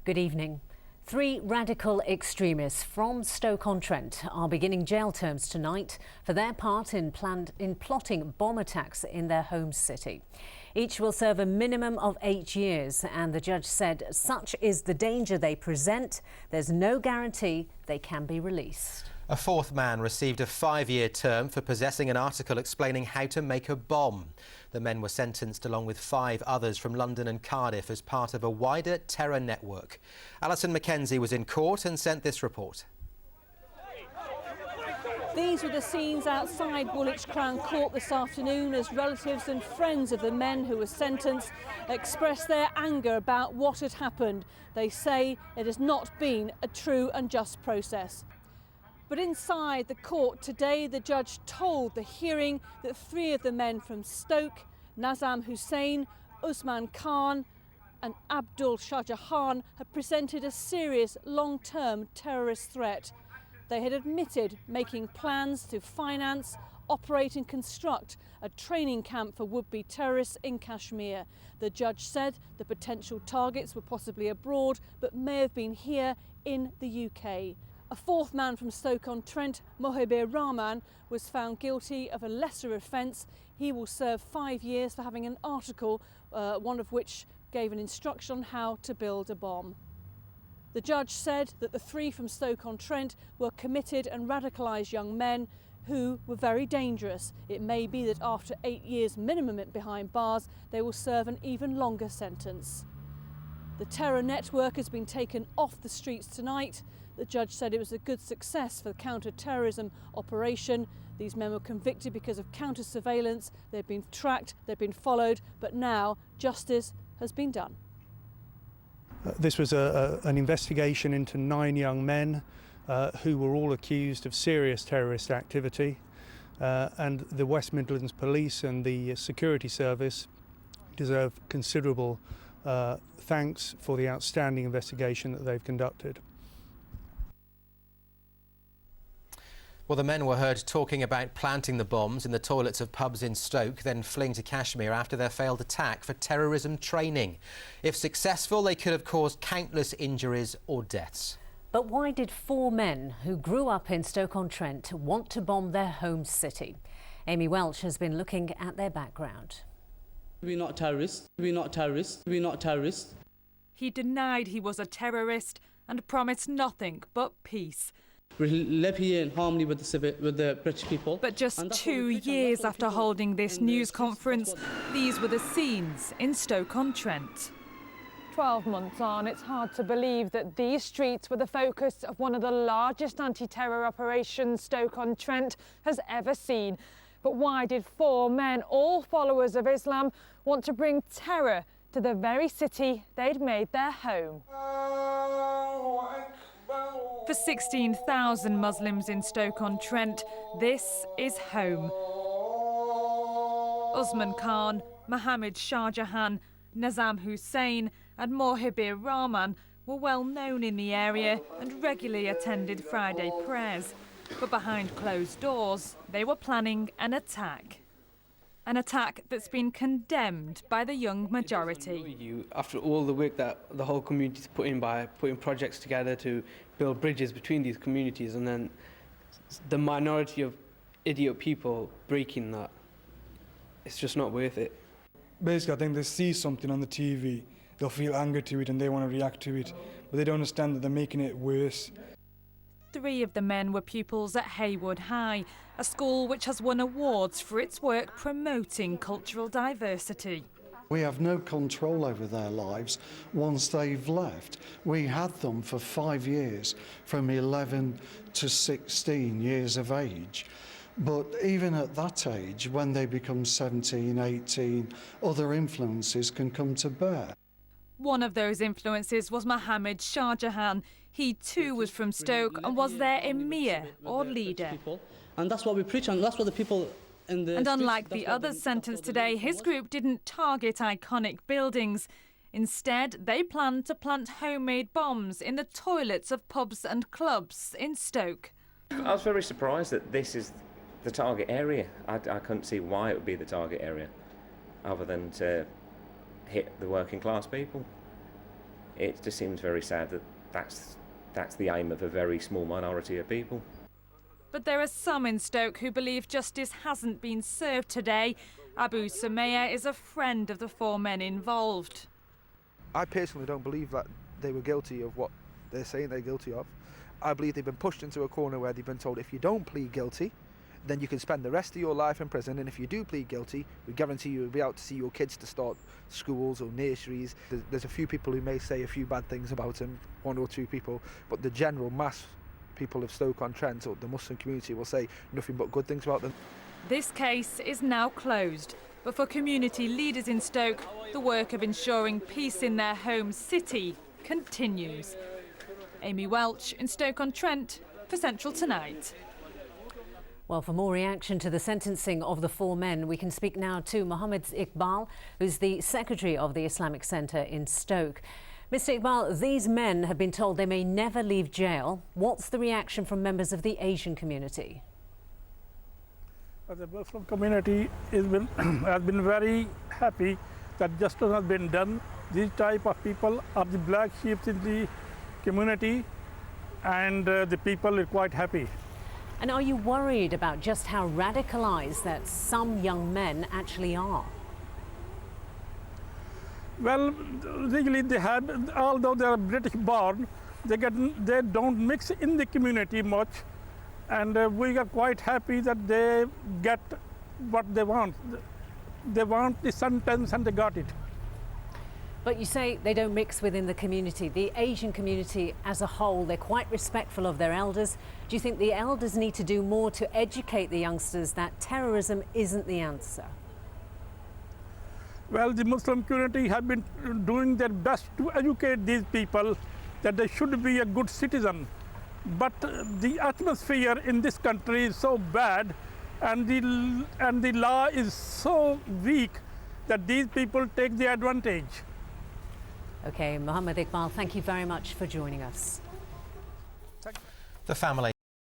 Good evening. 3 radical extremists from Stoke-On-Trent are beginning jail terms tonight for their part in plotting bomb attacks in their home city. Each will serve a minimum of 8 years, and the judge said such is the danger they present, there's no guarantee they can be released. A 4th man received a 5-year term for possessing an article explaining how to make a bomb. The men were sentenced along with 5 others from London and Cardiff as part of a wider terror network. Alison Mackenzie was in court and sent this report. These were the scenes outside Woolwich Crown Court this afternoon as relatives and friends of the men who were sentenced expressed their anger about what had happened. They say it has not been a true and just process. But inside the court today, the judge told the hearing that 3 of the men from Stoke, Nazam Hussain, Usman Khan and Abdul Shahjahan, had presented a serious long-term terrorist threat. They had admitted making plans to finance, operate and construct a training camp for would-be terrorists in Kashmir. The judge said the potential targets were possibly abroad, but may have been here in the UK. A 4th man from Stoke-On-Trent, Mohibir Rahman, was found guilty of a lesser offence. He will serve 5 years for having an article, one of which gave an instruction on how to build a bomb. The judge said that the 3 from Stoke-On-Trent were committed and radicalised young men who were very dangerous. It may be that after 8 years minimum behind bars, they will serve an even longer sentence. The terror network has been taken off the streets tonight. The judge said it was a good success for the counter-terrorism operation. These men were convicted because of counter-surveillance. They've been tracked, they've been followed, but now justice has been done. This was an investigation into 9 young men who were all accused of serious terrorist activity, and the West Midlands Police and the Security Service deserve considerable thanks for the outstanding investigation that they've conducted. Well, the men were heard talking about planting the bombs in the toilets of pubs in Stoke, then fleeing to Kashmir after their failed attack for terrorism training. If successful, they could have caused countless injuries or deaths. But why did 4 men who grew up in Stoke-On-Trent want to bomb their home city? Amy Welch has been looking at their background. We're not terrorists. We're not terrorists. We're not terrorists. He denied he was a terrorist and promised nothing but peace. We live here in harmony with the British people. But just 2 years after holding this news conference, these were the scenes in Stoke-On-Trent. 12 months on, it's hard to believe that these streets were the focus of one of the largest anti-terror operations Stoke-On-Trent has ever seen. But why did 4 men, all followers of Islam, want to bring terror to the very city they'd made their home? For 16,000 Muslims in Stoke-On-Trent, this is home. Usman Khan, Mohammed Shahjahan, Nazam Hussain and Mohibir Rahman were well known in the area and regularly attended Friday prayers. But behind closed doors, they were planning an attack. An attack that's been condemned by the young majority. After all the work that the whole community's put in by putting projects together to build bridges between these communities, and then the minority of idiot people breaking that, it's just not worth it. Basically, I think they see something on the TV, they'll feel anger to it and they want to react to it, but they don't understand that they're making it worse. 3 of the men were pupils at Haywood High, a school which has won awards for its work promoting cultural diversity. We have no control over their lives once they've left. We had them for 5 years, from 11 to 16 years of age. But even at that age, when they become 17, 18, other influences can come to bear. One of those influences was Mohammed Shahjahan. He too was from Stoke and was their emir, or leader. And that's what we preach, and that's what the people in the... And unlike the others sentenced today, his group didn't target iconic buildings. Instead, they planned to plant homemade bombs in the toilets of pubs and clubs in Stoke. I was very surprised that this is the target area. I couldn't see why it would be the target area, other than to hit the working class people. it just seems very sad that that's the aim of a very small minority of people. But there are some in Stoke who believe justice hasn't been served today. Abu Sumayya is a friend of the 4 men involved. I personally don't believe that they were guilty of what they're saying they're guilty of. I believe they've been pushed into a corner where they've been told if you don't plead guilty, then you can spend the rest of your life in prison, and if you do plead guilty, we guarantee you'll be able to see your kids to start schools or nurseries. There's a few people who may say a few bad things about him, 1 or 2 people, but the general mass people of Stoke-On-Trent or the Muslim community will say nothing but good things about them. This case is now closed, but for community leaders in Stoke, the work of ensuring peace in their home city continues. Amy Welch in Stoke-on-Trent for Central Tonight. Well, for more reaction to the sentencing of the 4 men, we can speak now to Mohammed Iqbal, who's the secretary of the Islamic Centre in Stoke. Mr. Iqbal, these men have been told they may never leave jail. What's the reaction from members of the Asian community? The Muslim community has been very happy that justice has been done. These type of people are the black sheep in the community, and the people are quite happy. And are you worried about just how radicalised that some young men actually are? Well, really they have, although they are British born, they don't mix in the community much, and we are quite happy that they get what they want. They want the sentence and they got it. But you say they don't mix within the community. The Asian community as a whole, they're quite respectful of their elders. Do you think the elders need to do more to educate the youngsters that terrorism isn't the answer? Well, the Muslim community have been doing their best to educate these people that they should be a good citizen. But the atmosphere in this country is so bad, and the law is so weak that these people take the advantage. OK, Mohammed Iqbal, thank you very much for joining us. The family